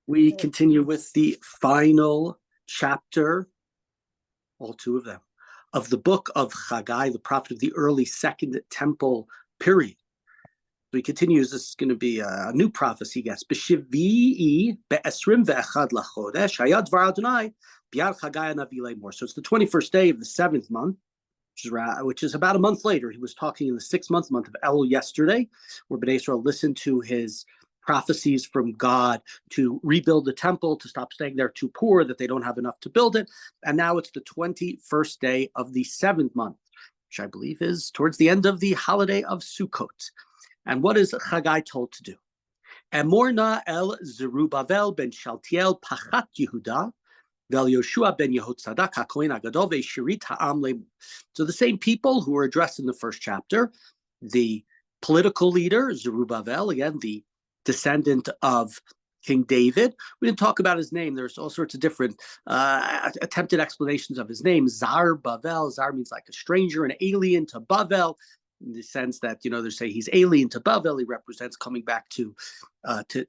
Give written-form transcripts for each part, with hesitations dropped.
We continue with the final chapter, all two of them, of the book of Haggai, the prophet of the early Second Temple period. So he continues. This is going to be a new prophecy. Yes, b'shivii be'esrim ve'echad lachodesh hayad dvar Adonai b'yad Haggai hanavi lemor. So it's the 21st day of the 7th month, which is about a month later. He was talking in the 6th month of Elul yesterday, where Bnei Israel listened to his prophecies from God to rebuild the temple, to stop saying they're too poor, that they don't have enough to build it. And now it's the 21st day of the 7th month, which I believe is towards the end of the holiday of Sukkot. And what is Haggai told to do? Emorna el Zerubbabel ben Shaltiel pachat Yehuda vel Yoshua ben Yehotzadak hakohen hagadol ve'shirit ha'am lemu. So the same people who were addressed in the first chapter, the political leader Zerubbabel, again the descendant of King David. We didn't talk about his name. There's all sorts of different attempted explanations of his name. Zar Bavel. Zar means like a stranger, an alien to Bavel, in the sense that, they say he's alien to Bavel. He represents coming back to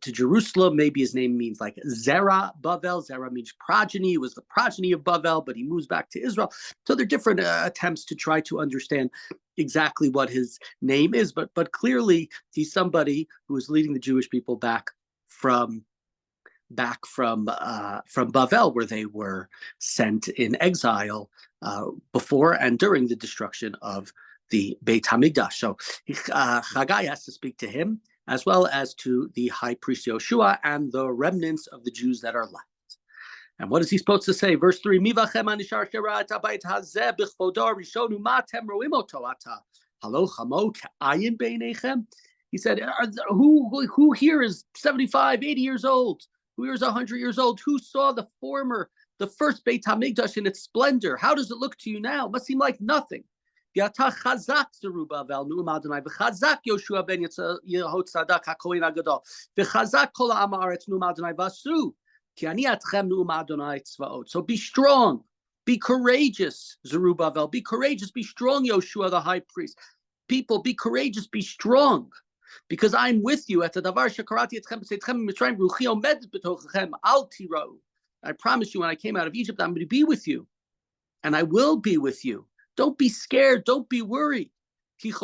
Jerusalem. Maybe his name means like Zerah Bavel. Zerah means progeny. He was the progeny of Bavel, but he moves back to Israel. So there are different attempts to try to understand exactly what his name is, but clearly he's somebody who is leading the Jewish people back from Bavel, where they were sent in exile before and during the destruction of the Beit HaMikdash. So Haggai has to speak to him as well as to the high priest Yoshua and the remnants of the Jews that are left. And what is he supposed to say? Verse 3, He said, who here is 75, 80 years old? Who here is 100 years old? Who saw the first Beit HaMikdash in its splendor? How does it look to you now? It must seem like nothing. Chazak Zerubbabel Nu'um Adonai, v'chazak Yoshua ben Yehotzadak hakohen hagadol, v'chazak kol ha'am haaretz Nu'um Adonai v'asu. So be strong, be courageous, Zerubbabel, be courageous, be strong, Yoshua the high priest. People, be courageous, be strong, because I'm with you. I promise you, when I came out of Egypt, I'm going to be with you, and I will be with you. Don't be scared, don't be worried. Because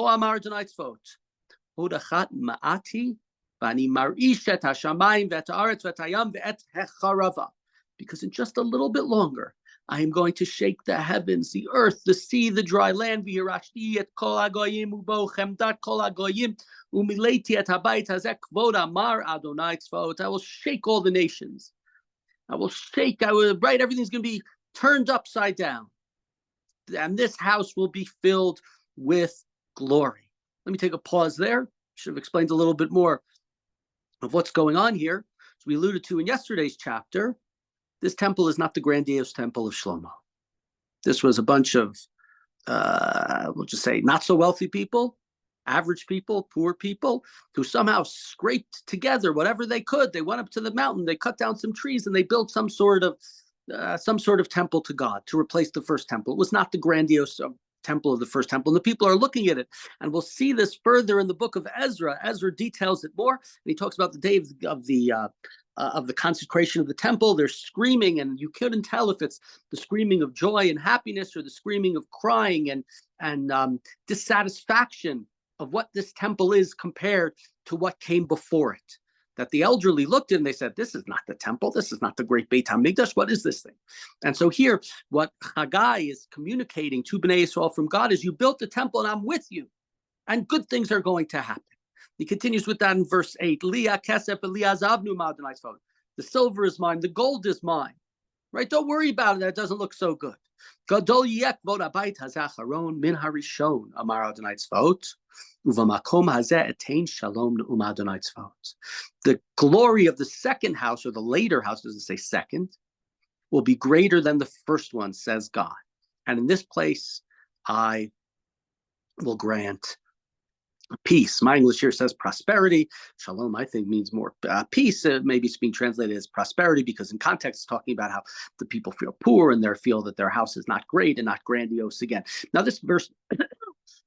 in just a little bit longer, I am going to shake the heavens, the earth, the sea, the dry land. I will shake all the nations. Everything's going to be turned upside down. And this house will be filled with glory. Let me take a pause there. Should have explained a little bit more of what's going on here. As we alluded to in yesterday's chapter, this temple is not the grandiose temple of Shlomo. This was a bunch of, we'll just say, not so wealthy people, average people, poor people, who somehow scraped together whatever they could. They went up to the mountain, they cut down some trees, and they built some sort of temple to God to replace the first temple. It was not the grandiose temple of the first temple, and the people are looking at it, and we'll see this further in the book of Ezra. Ezra details it more, and he talks about the day of the consecration of the temple. They're screaming, and you couldn't tell if it's the screaming of joy and happiness or the screaming of crying and dissatisfaction of what this temple is compared to what came before it. That the elderly looked in and they said, this is not the temple. This is not the great Beit HaMikdash. What is this thing? And so here, what Haggai is communicating to Bnei Yisrael from God is, you built the temple and I'm with you. And good things are going to happen. He continues with that in verse 8. The silver is mine. The gold is mine. Right? Don't worry about it. That doesn't look so good. Gadol yek vod habayit hazeh acharon min harishon amar Adonai tzvaot. The glory of the second house, or the later house, doesn't say second, will be greater than the first one, says God. And in this place, I will grant peace. My English here says prosperity. Shalom, I think, means more peace. Maybe it's being translated as prosperity, because in context, it's talking about how the people feel poor and they feel that their house is not great and not grandiose again. Now, this verse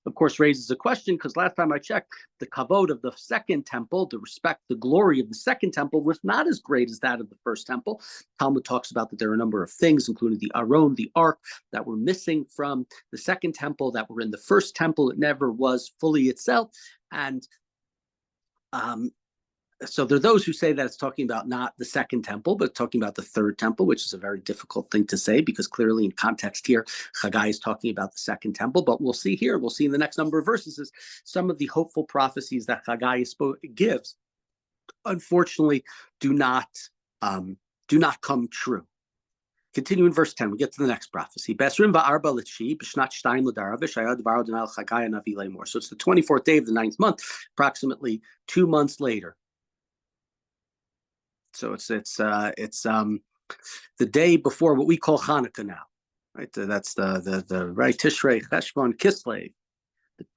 of course, raises a question, because last time I checked, the kavod of the second temple, the respect, the glory of the second temple was not as great as that of the first temple. Talmud talks about that there are a number of things, including the Aron, the Ark, that were missing from the second temple, that were in the first temple. It never was fully itself. And so there are those who say that it's talking about not the second temple, but talking about the third temple, which is a very difficult thing to say, because clearly in context here, Haggai is talking about the second temple. But we'll see here, we'll see in the next number of verses, is some of the hopeful prophecies that Haggai gives, unfortunately, do not come true. Continue in verse 10, we get to the next prophecy. So it's the 24th day of the 9th month, approximately 2 months later. So it's the day before what we call Hanukkah now, right? That's the right Tishrei, Cheshvan, Kislev,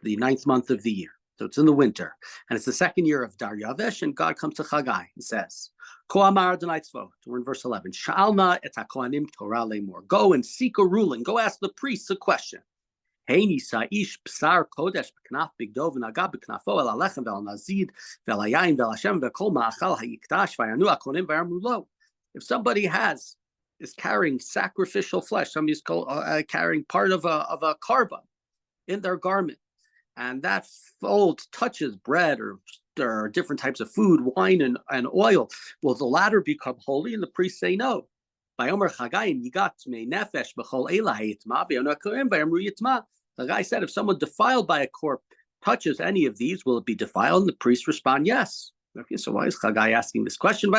the 9th month of the year. So it's in the winter, and it's the second year of Daryavesh, and God comes to Haggai and says, Ko amar Adonai Tzvaot. We're in verse 11. Sha'alna et hakohanim Torah lemor. Go and seek a ruling. Go ask the priests a question. Heini sa'ish psar kodesh b'knaf bigdo v'naga b'knafo el alechem ve'al nazid ve'al hayayin ve'al Hashem ve'kol ma'achal ha'yikdash v'yanu akonim v'yamru lo. If somebody is carrying sacrificial flesh, somebody's carrying part of a karban in their garment, and that fold touches bread or different types of food, wine and oil, will the latter become holy? And the priests say no. Haggai said, if someone defiled by a corpse touches any of these, will it be defiled? And the priests respond, yes. Okay, so why is Haggai asking this question? So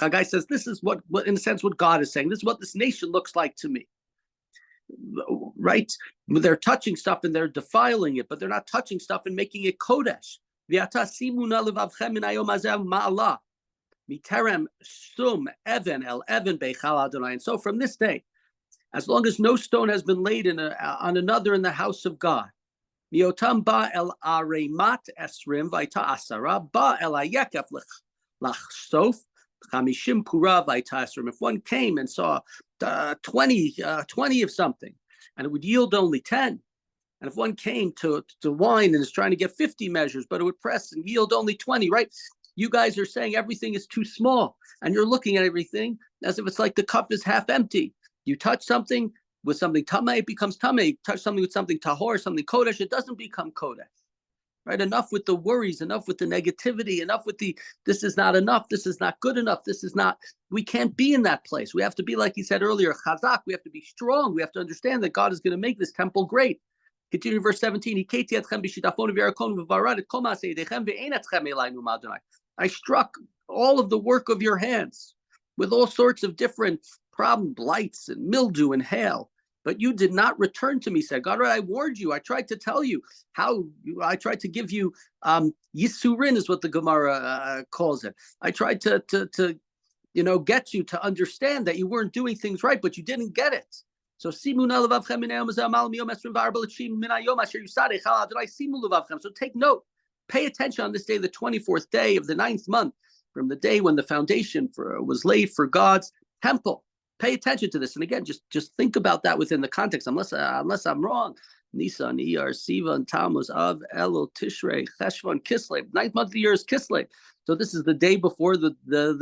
Haggai says, this is what in a sense what God is saying. This is what this nation looks like to me. Right? They're touching stuff and they're defiling it, but they're not touching stuff and making it kodesh. And so from this day, as long as no stone has been laid on another in the house of God, Miotam ba el aremat esrim vaita asara ba el ayekef lachsof chamishim pura vaita esrim. If one came and saw 20 of something, and it would yield only 10, and if one came to wine and is trying to get 50 measures, but it would press and yield only 20, right? You guys are saying everything is too small, and you're looking at everything as if it's like the cup is half empty. You touch something with something tameh, it becomes tameh. Touch something with something tahor, something kodesh, it doesn't become kodesh. Right? Enough with the worries, enough with the negativity, enough with this is not enough, this is not good enough, we can't be in that place. We have to be, like he said earlier, chazak, we have to be strong. We have to understand that God is going to make this temple great. Continue verse 17. I struck all of the work of your hands with all sorts of different problem, blights and mildew and hail. But you did not return to me, said God. Right, I warned you. I tried to tell you I tried to give you yisurin is what the Gemara calls it. I tried to get you to understand that you weren't doing things right, but you didn't get it. So take note, pay attention on this day, the 24th day of the 9th month, from the day when the foundation was laid for God's temple. Pay attention to this, and again, just think about that within the context. Unless I'm wrong, Nisan, Iyar, Sivan, Tammuz, Av, Elul, Tishrei, Cheshvan, Kislev. 9th month of the year is Kislev. So this is the day before the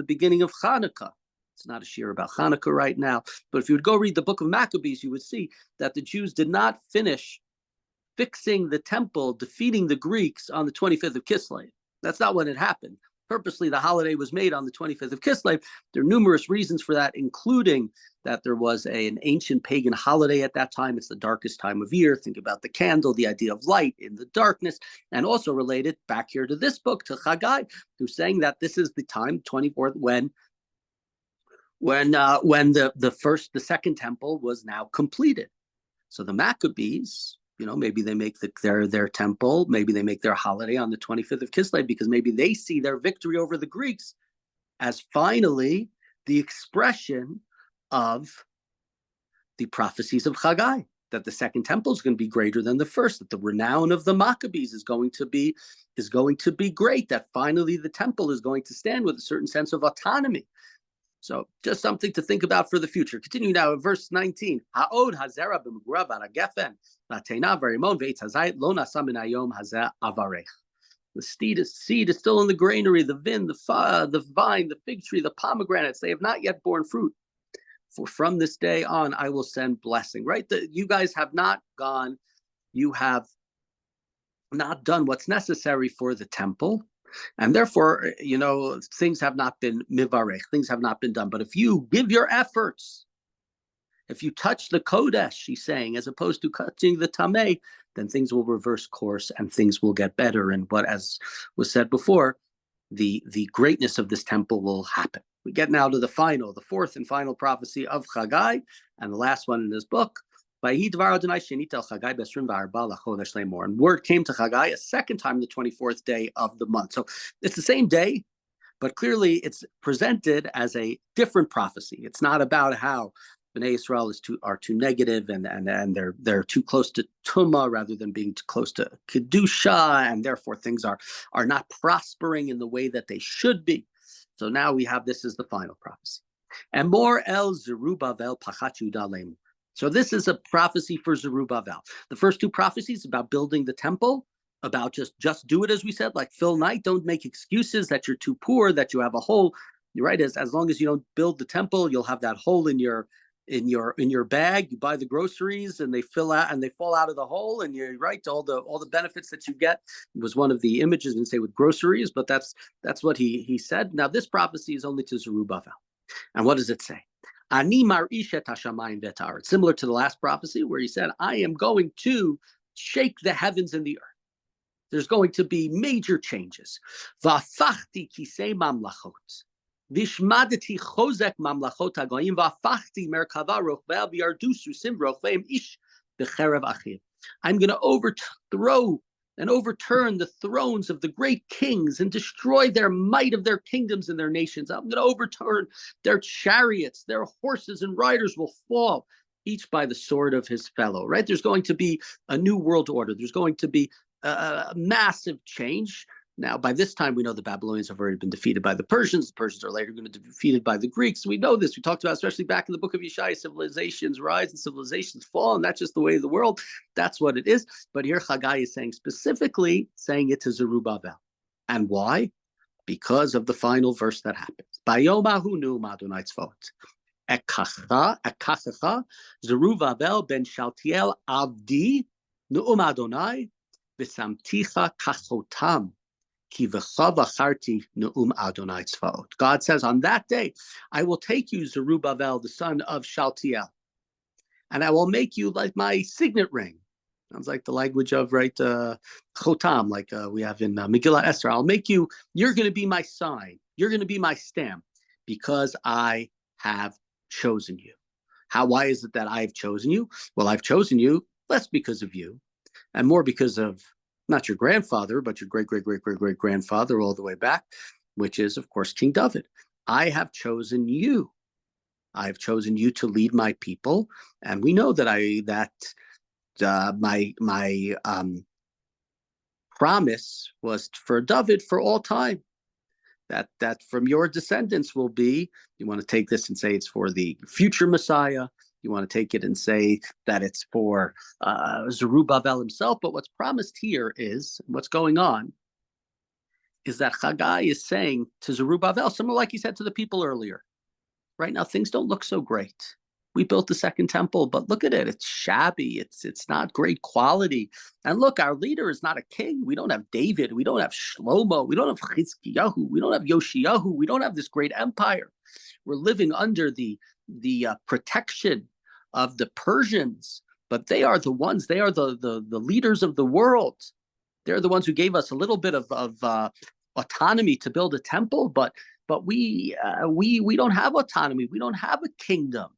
beginning of Hanukkah. It's not a shir about Hanukkah right now, but if you would go read the book of Maccabees, you would see that the Jews did not finish fixing the temple, defeating the Greeks on the 25th of Kislev. That's not when it happened. Purposely, the holiday was made on the 25th of Kislev. There are numerous reasons for that, including that there was an ancient pagan holiday at that time. It's the darkest time of year. Think about the candle, the idea of light in the darkness, and also related back here to this book, to Haggai, who's saying that this is the time, 24th, when the second temple was now completed. So the Maccabees, maybe they make their temple, maybe they make their holiday on the 25th of Kislev, because maybe they see their victory over the Greeks as finally the expression of the prophecies of Haggai, that the second temple is going to be greater than the first, that the renown of the Maccabees is going to be great, that finally the temple is going to stand with a certain sense of autonomy. So just something to think about for the future. Continue now in verse 19. Ha'od hazera b'mugura v'aragefen v'atena v'rimon v'etz hazayit lo nasa min hayom hazeh avarech. The seed is still in the granary, the vine, the fig tree, the pomegranates. They have not yet borne fruit. For from this day on, I will send blessing. Right? You guys have not gone. You have not done what's necessary for the temple. And therefore, things have not been mivarech, things have not been done. But if you give your efforts, if you touch the Kodesh, she's saying, as opposed to touching the Tameh, then things will reverse course and things will get better. And what, as was said before, the greatness of this temple will happen. We get now to the fourth and final prophecy of Haggai, and the last one in this book. And word came to Haggai a second time, the 24th day of the month. So it's the same day, but clearly it's presented as a different prophecy. It's not about how Bnei Israel are too negative and they're too close to Tumah rather than being too close to Kedusha, and therefore things are not prospering in the way that they should be. So now we have this as the final prophecy. And more el Zerubbabel pachat Yehuda lemu. So this is a prophecy for Zerubbabel. The first two prophecies about building the temple, about just do it as we said, like Phil Knight, don't make excuses that you're too poor, that you have a hole. You're right, as long as you don't build the temple, you'll have that hole in your bag. You buy the groceries and they fill out and they fall out of the hole, and you're right, all the benefits that you get was one of the images and say with groceries, but that's what he said. Now this prophecy is only to Zerubbabel. And what does it say? Ani marishet hashamayim v'et, similar to the last prophecy where he said, I am going to shake the heavens and the earth. There's going to be major changes. V'afachti kisei mamlachot, v'ishmadeti chozek mamlachot hagoyim, v'afachti merkava rochve'el v'yardu susim rochve'im ish b'cherev achiv. I'm going to overthrow and overturn the thrones of the great kings and destroy their might of their kingdoms and their nations. I'm going to overturn their chariots, their horses and riders will fall, each by the sword of his fellow, right? There's going to be a new world order. There's going to be a massive change. Now, by this time, we know the Babylonians have already been defeated by the Persians. The Persians are later going to be defeated by the Greeks. We know this. We talked about, especially back in the book of Yeshaya, civilizations rise and civilizations fall, and that's just the way of the world. That's what it is. But here Haggai is saying specifically, saying it to Zerubbabel. And why? Because of the final verse that happens. Bayomahu nu'um Adonai tzvaot. Ekachecha Zerubbabel ben Shaltiel avdi nu'um Adonai v'samticha kachotam. God says, on that day, I will take you, Zerubbabel, the son of Shaltiel, and I will make you like my signet ring. Sounds like the language of, chotam, like we have in Megillah Esther. I'll make you, you're going to be my sign. You're going to be my stamp because I have chosen you. Why is it that I've chosen you? Well, I've chosen you less because of you and more because of not your grandfather, but your great-great-great-great-great-grandfather all the way back, which is, of course, King David. I have chosen you. I have chosen you to lead my people. And we know that my promise was for David for all time. That from your descendants will be, you want to take this and say it's for the future Messiah. You want to take it and say that it's for Zerubbabel himself. But what's promised here is, what's going on, is that Haggai is saying to Zerubbabel, similar like he said to the people earlier, right now things don't look so great. We built the second temple, but look at it. It's shabby. It's not great quality. And look, our leader is not a king. We don't have David. We don't have Shlomo. We don't have Chizkiyahu. We don't have Yoshiyahu. We don't have this great empire. We're living under the protection of the Persians, but they are the ones, they are the leaders of the world. They're the ones who gave us a little bit of autonomy to build a temple, but we don't have autonomy. We don't have a kingdom.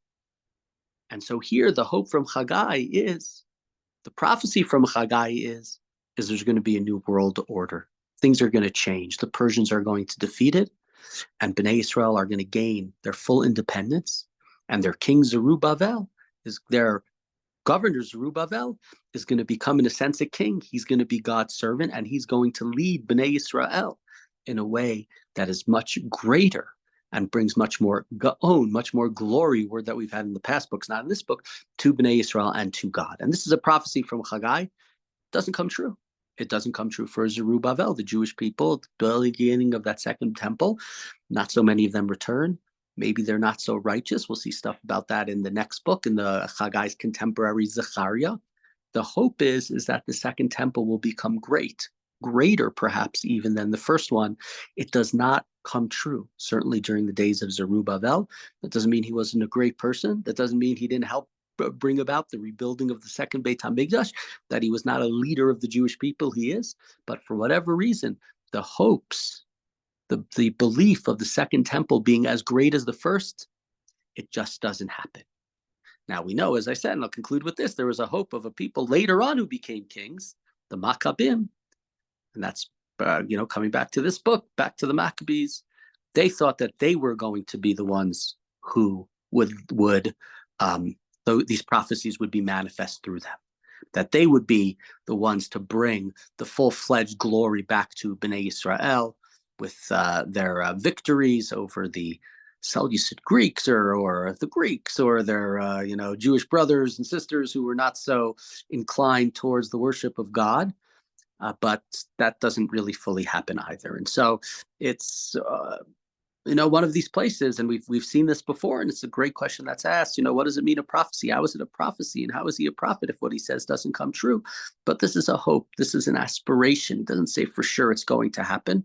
And so here the hope from Haggai is, the prophecy from Haggai is there's going to be a new world order. Things are going to change. The Persians are going to defeat it, and Bnei Israel are going to gain their full independence. And their king Zerubbabel, their governor Zerubbabel, is going to become, in a sense, a king. He's going to be God's servant, and he's going to lead Bnei Israel in a way that is much greater and brings much more gaon, much more glory, word that we've had in the past books, not in this book, to Bnei Yisrael and to God. And this is a prophecy from Haggai. It doesn't come true. It doesn't come true for Zerubbabel, the Jewish people, at the beginning of that second temple. Not so many of them return. Maybe they're not so righteous. We'll see stuff about that in the next book, in the Haggai's contemporary Zechariah. The hope is that the second temple will become greater perhaps even than the first one. It does not come true, certainly during the days of Zerubbabel. That doesn't mean he wasn't a great person. That doesn't mean he didn't help bring about the rebuilding of the second Beit HaMikdash, that he was not a leader of the Jewish people. He is. But for whatever reason, the hopes, the belief of the second temple being as great as the first, it just doesn't happen. Now we know, as I said, and I'll conclude with this, there was a hope of a people later on who became kings, the Maccabim, and that's coming back to this book, back to the Maccabees. They thought that they were going to be the ones who these prophecies would be manifest through them, that they would be the ones to bring the full-fledged glory back to Bnei Yisrael with their victories over the Seleucid Greeks or the Greeks or their Jewish brothers and sisters who were not so inclined towards the worship of God. But that doesn't really fully happen either. And so it's one of these places, and we've seen this before, and it's a great question that's asked, what does it mean a prophecy? How is it a prophecy, and how is he a prophet if what he says doesn't come true? But this is a hope. This is an aspiration. It doesn't say for sure it's going to happen.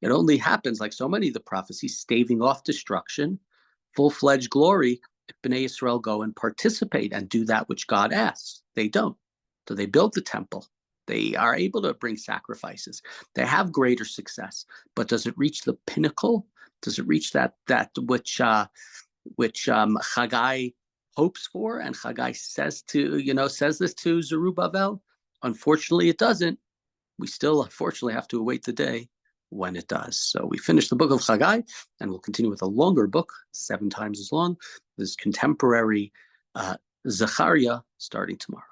It only happens, like so many of the prophecies, staving off destruction, full-fledged glory, if Bnei Yisrael go and participate and do that which God asks. They don't. So they build the temple. They are able to bring sacrifices. They have greater success. But does it reach the pinnacle? Does it reach that which Haggai hopes for, and Haggai says this to Zerubbabel? Unfortunately, it doesn't. We still unfortunately have to await the day when it does. So we finish the book of Haggai, and we'll continue with a longer book, 7 times as long, this contemporary Zechariah, starting tomorrow.